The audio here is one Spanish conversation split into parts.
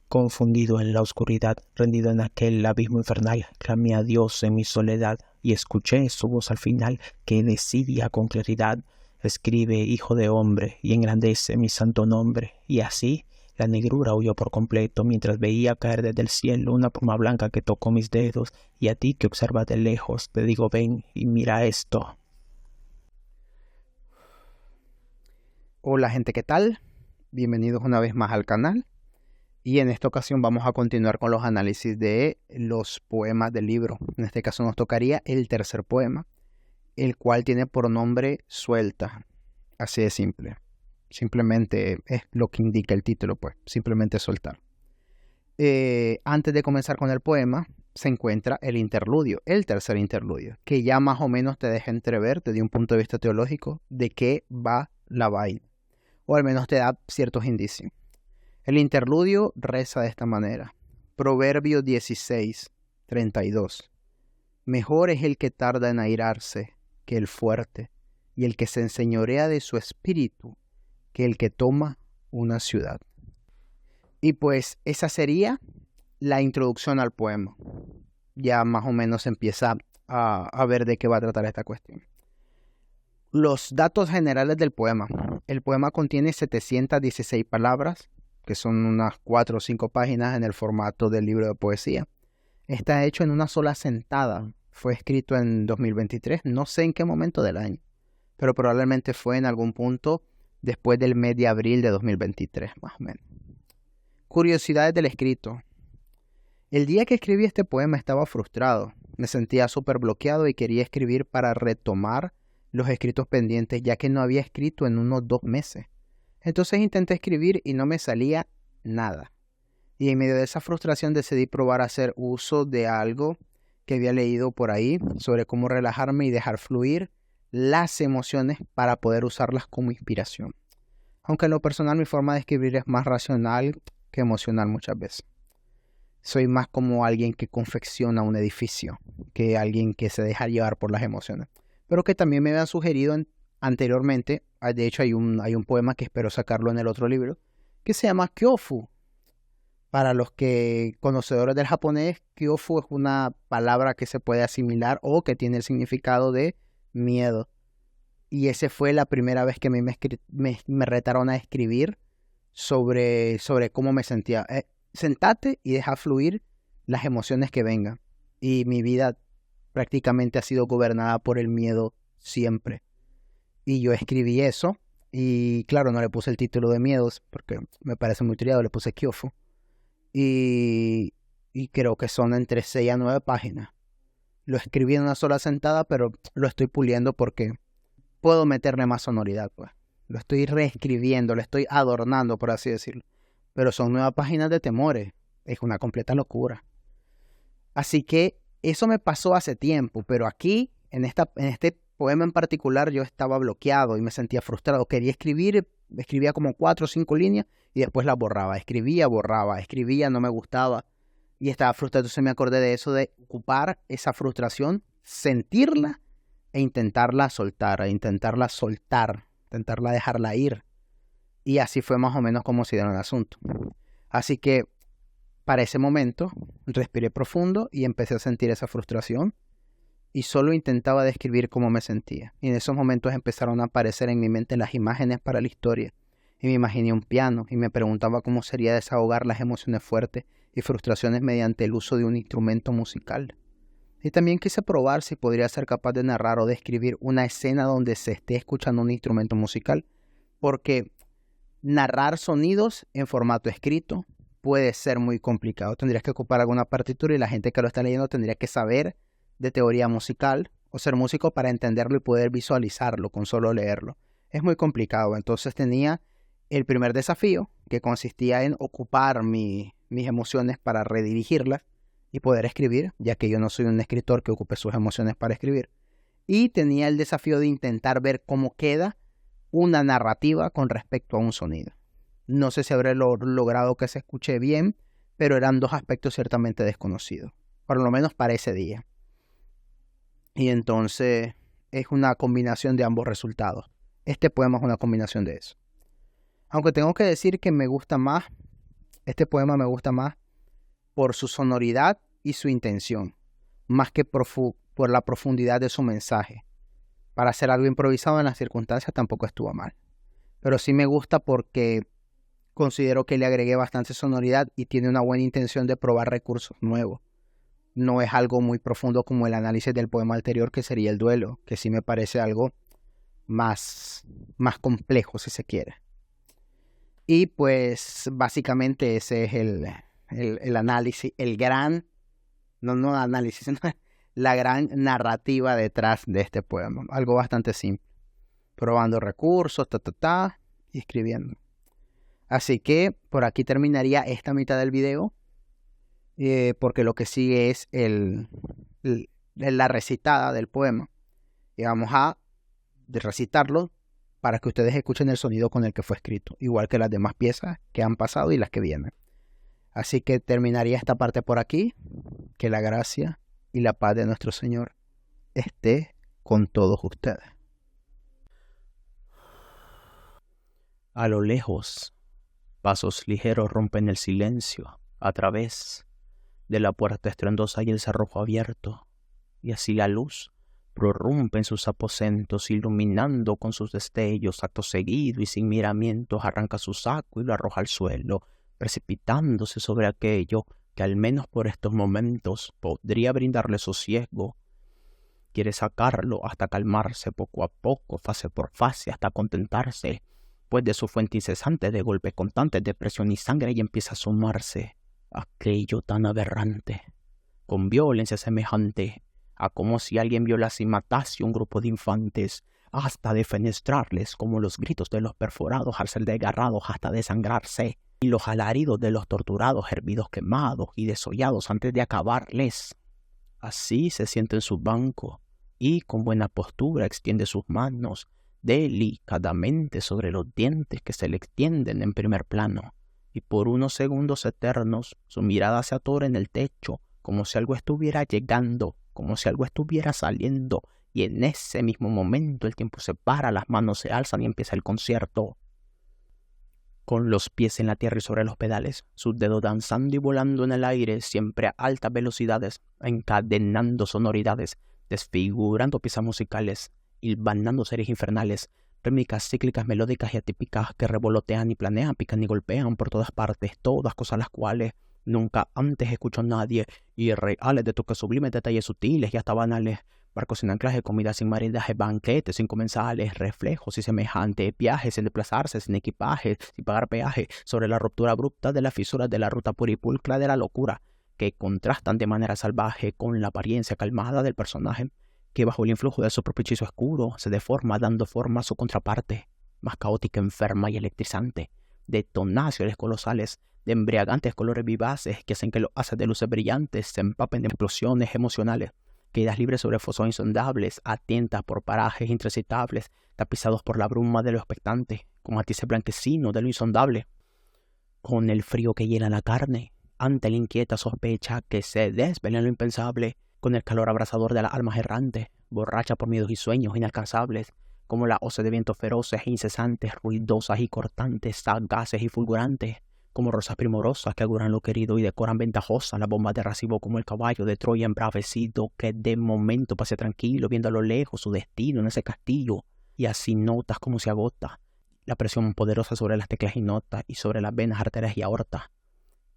Confundido en la oscuridad, rendido en aquel abismo infernal, clamé a Dios en mi soledad y escuché su voz al final que decía con claridad: escribe, hijo de hombre, y engrandece mi santo nombre. Y así la negrura huyó por completo mientras veía caer desde el cielo una pluma blanca que tocó mis dedos. Y a ti que observas de lejos te digo: ven y mira esto. Hola gente, ¿qué tal? Bienvenidos una vez más al canal. Y en esta ocasión vamos a continuar con los análisis de los poemas del libro. En este caso nos tocaría el tercer poema, el cual tiene por nombre Suelta. Así de simple. Simplemente es lo que indica el título, pues. Simplemente soltar. Antes de comenzar con el poema, se encuentra el interludio, el tercer interludio, que ya más o menos te deja entrever desde un punto de vista teológico de qué va la vaina. O al menos te da ciertos indicios. El interludio reza de esta manera. Proverbio 16, 32. Mejor es el que tarda en airarse que el fuerte, y el que se enseñorea de su espíritu que el que toma una ciudad. Y pues esa sería la introducción al poema. Ya más o menos se empieza a ver de qué va a tratar esta cuestión. Los datos generales del poema. El poema contiene 716 palabras, que son unas 4 o 5 páginas en el formato del libro de poesía. Está hecho en una sola sentada. Fue escrito en 2023, no sé en qué momento del año, pero probablemente fue en algún punto después del mes de abril de 2023, más o menos. Curiosidades del escrito. El día que escribí este poema estaba frustrado. Me sentía súper bloqueado y quería escribir para retomar los escritos pendientes, ya que no había escrito en unos 2 meses. Entonces intenté escribir y no me salía nada. Y en medio de esa frustración decidí probar a hacer uso de algo que había leído por ahí sobre cómo relajarme y dejar fluir las emociones para poder usarlas como inspiración. Aunque en lo personal mi forma de escribir es más racional que emocional muchas veces. Soy más como alguien que confecciona un edificio que alguien que se deja llevar por las emociones. Pero que también me habían sugerido anteriormente, de hecho hay un poema que espero sacarlo en el otro libro, que se llama Kyofu. Para los que conocedores del japonés, Kyofu es una palabra que se puede asimilar o que tiene el significado de miedo. Y esa fue la primera vez que a mí me retaron a escribir sobre cómo me sentía. Sentate y deja fluir las emociones que vengan. Y mi vida prácticamente ha sido gobernada por el miedo siempre. Y yo escribí eso. Y claro, no le puse el título de miedos porque me parece muy trillado, le puse Kyofu. Y creo que son entre 6 a 9 páginas. Lo escribí en una sola sentada, pero lo estoy puliendo porque puedo meterle más sonoridad, pues. Lo estoy reescribiendo, lo estoy adornando, por así decirlo. Pero son 9 páginas de temores. Es una completa locura. Así que eso me pasó hace tiempo, pero aquí, en este poema en particular, yo estaba bloqueado y me sentía frustrado. Quería escribir, escribía como 4 o 5 líneas y después las borraba. Escribía, borraba, escribía, no me gustaba y estaba frustrado. Entonces me acordé de eso, de ocupar esa frustración, sentirla e intentarla soltar, intentarla dejarla ir. Y así fue más o menos como se dio el asunto. Así que para ese momento respiré profundo y empecé a sentir esa frustración y solo intentaba describir cómo me sentía. Y en esos momentos empezaron a aparecer en mi mente las imágenes para la historia. Y me imaginé un piano y me preguntaba cómo sería desahogar las emociones fuertes y frustraciones mediante el uso de un instrumento musical. Y también quise probar si podría ser capaz de narrar o describir una escena donde se esté escuchando un instrumento musical, porque narrar sonidos en formato escrito puede ser muy complicado. Tendrías que ocupar alguna partitura y la gente que lo está leyendo tendría que saber de teoría musical o ser músico para entenderlo y poder visualizarlo con solo leerlo. Es muy complicado. Entonces tenía el primer desafío, que consistía en ocupar mis emociones para redirigirlas y poder escribir, ya que yo no soy un escritor que ocupe sus emociones para escribir. Y tenía el desafío de intentar ver cómo queda una narrativa con respecto a un sonido. No sé si habré logrado que se escuche bien, pero eran 2 aspectos ciertamente desconocidos, por lo menos para ese día. Y entonces es una combinación de ambos resultados. Este poema es una combinación de eso. Aunque tengo que decir que me gusta más Este poema me gusta más por su sonoridad y su intención, más que por la profundidad de su mensaje. Para hacer algo improvisado en las circunstancias tampoco estuvo mal. Pero sí me gusta porque considero que le agregué bastante sonoridad y tiene una buena intención de probar recursos nuevos. No es algo muy profundo como el análisis del poema anterior, que sería El duelo, que sí me parece algo más complejo, si se quiere. Y pues básicamente ese es el análisis, no análisis, sino la gran narrativa detrás de este poema. Algo bastante simple. Probando recursos, y escribiendo. Así que por aquí terminaría esta mitad del video, porque lo que sigue es la recitada del poema. Y vamos a recitarlo para que ustedes escuchen el sonido con el que fue escrito, igual que las demás piezas que han pasado y las que vienen. Así que terminaría esta parte por aquí. Que la gracia y la paz de nuestro Señor esté con todos ustedes. A lo lejos, pasos ligeros rompen el silencio a través de la puerta estruendosa y el cerrojo abierto, y así la luz prorrumpe en sus aposentos, iluminando con sus destellos. Acto seguido y sin miramientos arranca su saco y lo arroja al suelo, precipitándose sobre aquello que al menos por estos momentos podría brindarle sosiego. Quiere sacarlo hasta calmarse poco a poco, fase por fase, hasta contentarse, pues de su fuente incesante de golpes constantes de presión y sangre y empieza a asomarse aquello tan aberrante, con violencia semejante a como si alguien violase y matase un grupo de infantes, hasta defenestrarles como los gritos de los perforados al ser desgarrados hasta desangrarse, y los alaridos de los torturados, hervidos, quemados y desollados antes de acabarles. Así se sienta en su banco y con buena postura extiende sus manos delicadamente sobre los dientes que se le extienden en primer plano, y por unos segundos eternos su mirada se atora en el techo, como si algo estuviera llegando, como si algo estuviera saliendo, y en ese mismo momento el tiempo se para, las manos se alzan y empieza el concierto. Con los pies en la tierra y sobre los pedales, sus dedos danzando y volando en el aire, siempre a altas velocidades, encadenando sonoridades, desfigurando piezas musicales, hilvanando series infernales, rítmicas, cíclicas, melódicas y atípicas que revolotean y planean, pican y golpean por todas partes, todas cosas las cuales nunca antes escuchó nadie, y reales de toques sublimes, detalles sutiles y hasta banales, barcos sin anclaje, comida sin maridaje, banquetes sin comensales, reflejos y semejantes, viajes sin desplazarse, sin equipaje, sin pagar peaje, sobre la ruptura abrupta de las fisuras de la ruta puripulcra de la locura, que contrastan de manera salvaje con la apariencia calmada del personaje, que bajo el influjo de su propio hechizo oscuro se deforma dando forma a su contraparte, más caótica, enferma y electrizante, de tonaciones colosales, de embriagantes colores vivaces que hacen que los haces de luces brillantes se empapen de explosiones emocionales, caídas libres sobre fosos insondables, a tientas por parajes intransitables, tapizados por la bruma de lo expectante, con matices blanquecinos de lo insondable, con el frío que hiela la carne, ante la inquieta sospecha que se desvela en lo impensable, con el calor abrasador de las almas errantes, borracha por miedos y sueños inalcanzables, como la hoces de vientos feroces e incesantes, ruidosas y cortantes, sagaces y fulgurantes, como rosas primorosas que auguran lo querido y decoran ventajosas las bombas de racimo, como el caballo de Troya embravecido que de momento pase tranquilo viendo a lo lejos su destino en ese castillo, y así notas como se agota la presión poderosa sobre las teclas y notas y sobre las venas, arterias y aortas,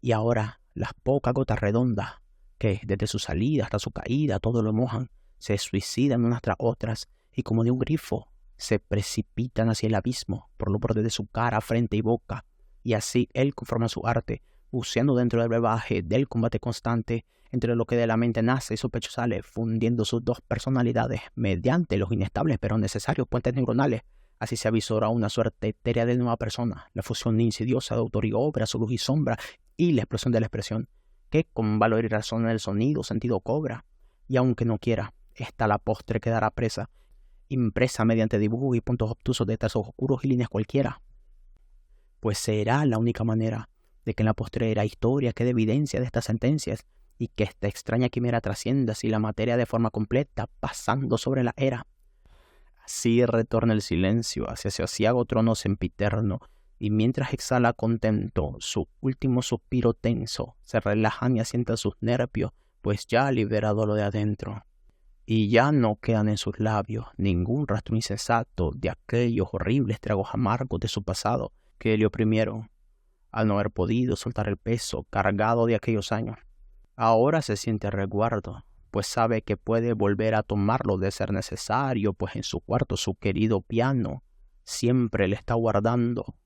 y ahora las pocas gotas redondas que desde su salida hasta su caída todo lo mojan, se suicidan unas tras otras y como de un grifo se precipitan hacia el abismo por los bordes de su cara, frente y boca. Y así él conforma su arte, buceando dentro del brebaje del combate constante entre lo que de la mente nace y su pecho sale, fundiendo sus dos personalidades mediante los inestables pero necesarios puentes neuronales. Así se avisora una suerte etérea de nueva persona, la fusión insidiosa de autor y obra, su luz y sombra, y la explosión de la expresión, que con valor y razón el sonido sentido cobra. Y aunque no quiera, esta la postre quedará presa, impresa mediante dibujos y puntos obtusos de trazos oscuros y líneas cualquiera, pues será la única manera de que en la postrera historia quede evidencia de estas sentencias y que esta extraña quimera trascienda así la materia de forma completa, pasando sobre la era. Así retorna el silencio hacia ese asiago trono sempiterno y mientras exhala contento su último suspiro tenso, se relajan y asientan sus nervios, pues ya ha liberado lo de adentro. Y ya no quedan en sus labios ningún rastro insensato de aquellos horribles tragos amargos de su pasado que le oprimieron, al no haber podido soltar el peso cargado de aquellos años. Ahora se siente a resguardo, pues sabe que puede volver a tomarlo de ser necesario, pues en su cuarto su querido piano siempre le está guardando